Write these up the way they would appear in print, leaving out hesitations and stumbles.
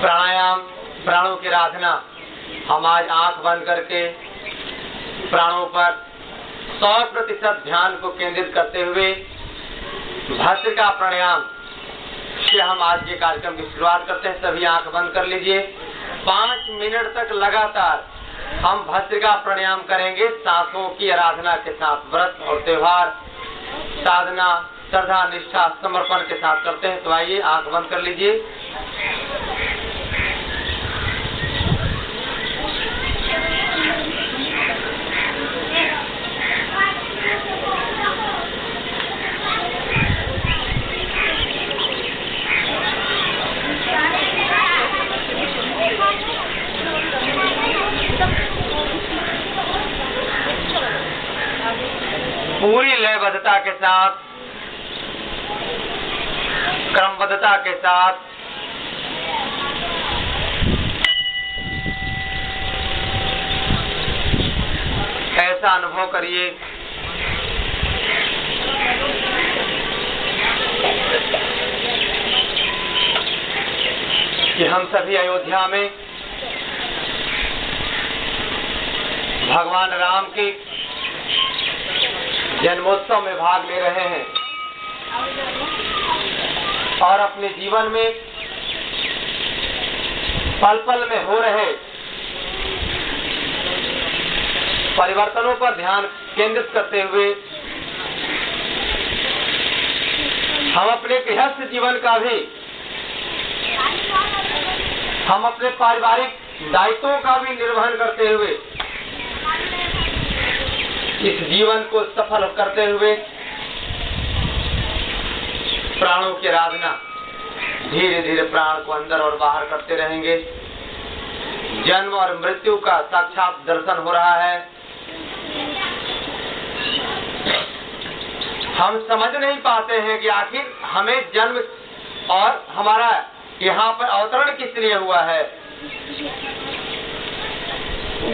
प्राणायाम, प्राणों की आराधना। हम आज आंख बंद करके प्राणों पर 100% ध्यान को केंद्रित करते हुए भस्त्रिका प्राणायाम से हम आज के कार्यक्रम की शुरुआत करते हैं। सभी आंख बंद कर लीजिए। 5 मिनट तक लगातार हम भस्त्रिका प्राणायाम करेंगे सांसों की आराधना के साथ। व्रत और त्योहार, साधना, श्रद्धा, निष्ठा, समर्पण के साथ करते हैं। तो आइए आंख बंद कर लीजिए। पूरी लयबद्धता के साथ, क्रमबद्धता के साथ ऐसा अनुभव करिए कि हम सभी अयोध्या में भगवान राम की जन्मोत्सव में भाग ले रहे हैं और अपने जीवन में पल पल में हो रहे परिवर्तनों पर ध्यान केंद्रित करते हुए हम अपने गृहस्थ जीवन का भी, हम अपने पारिवारिक दायित्वों का भी निर्वहन करते हुए इस जीवन को सफल करते हुए प्राणों की आराधना धीरे धीरे प्राण को अंदर और बाहर करते रहेंगे। जन्म और मृत्यु का साक्षात दर्शन हो रहा है। हम समझ नहीं पाते हैं कि आखिर हमें जन्म और हमारा यहाँ पर अवतरण किस लिए हुआ है।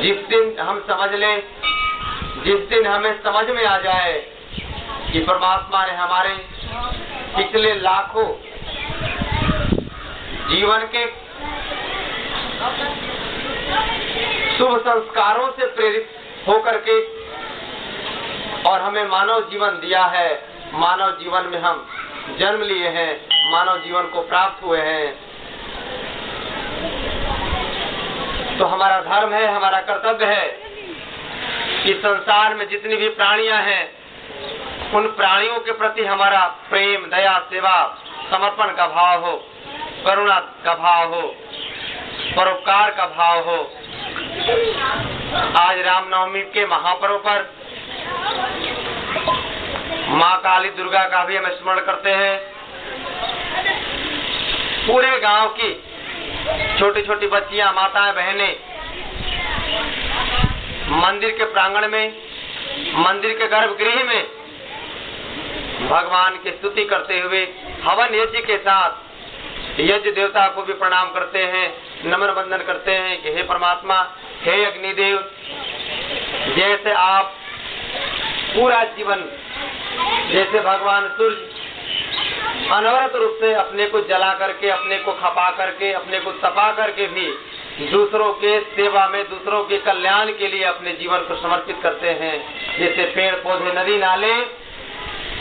जिस दिन हम समझ लें, जिस दिन हमें समझ में आ जाए कि परमात्मा ने हमारे पिछले लाखों जीवन के शुभ संस्कारों से प्रेरित होकर के और हमें मानव जीवन दिया है, मानव जीवन में हम जन्म लिए हैं, मानव जीवन को प्राप्त हुए हैं, तो हमारा धर्म है, हमारा कर्तव्य है कि संसार में जितनी भी प्राणियां हैं उन प्राणियों के प्रति हमारा प्रेम, दया, सेवा, समर्पण का भाव हो, करुणा का भाव हो, परोपकार का भाव हो। आज रामनवमी के महापर्व पर माँ काली दुर्गा का भी हम स्मरण करते हैं। पूरे गांव की छोटी छोटी बच्चियां, माताएं, बहनें मंदिर के प्रांगण में, मंदिर के गर्भगृह में भगवान की स्तुति करते हुए हवन यज्ञ के साथ यज्ञ देवता को भी प्रणाम करते हैं, नमन वंदन करते हैं कि हे परमात्मा, हे अग्निदेव, जैसे आप पूरा जीवन, जैसे भगवान सूर्य अनवरत रूप से अपने को जला करके, अपने को खपा करके, अपने को तपा करके भी दूसरों के सेवा में, दूसरों के कल्याण के लिए अपने जीवन को समर्पित करते हैं। जैसे पेड़ पौधे, नदी नाले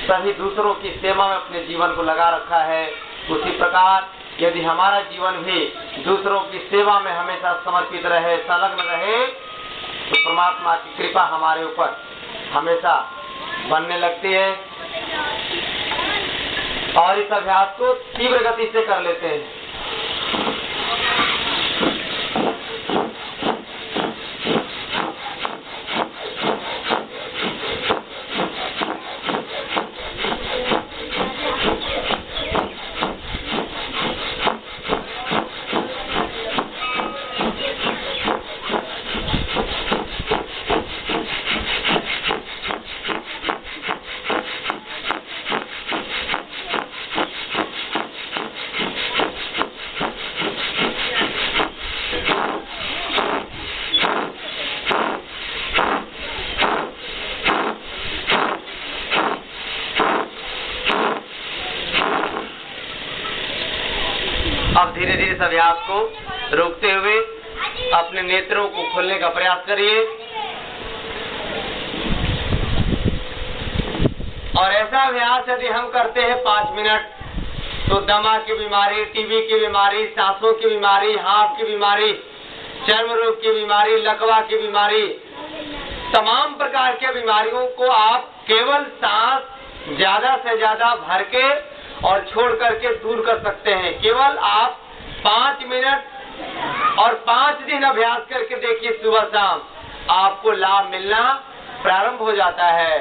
सभी दूसरों की सेवा में अपने जीवन को लगा रखा है, उसी प्रकार यदि हमारा जीवन भी दूसरों की सेवा में हमेशा समर्पित रहे, संलग्न रहे, तो परमात्मा की कृपा हमारे ऊपर हमेशा बनने लगती है और इस अभ्यास को तीव्र गति से कर लेते हैं। अब धीरे धीरे इस अभ्यास को रोकते हुए अपने नेत्रों को खोलने का प्रयास करिए और ऐसा अभ्यास यदि हम करते हैं 5 मिनट तो दमा की बीमारी, टीबी की बीमारी, सांसों की बीमारी, हाथ की बीमारी, चर्म रोग की बीमारी, लकवा की बीमारी, तमाम प्रकार के बीमारियों को आप केवल सांस ज्यादा से ज्यादा भर के और छोड़ करके दूर कर सकते हैं। केवल आप 5 मिनट और 5 दिन अभ्यास करके देखिए, सुबह शाम आपको लाभ मिलना प्रारंभ हो जाता है।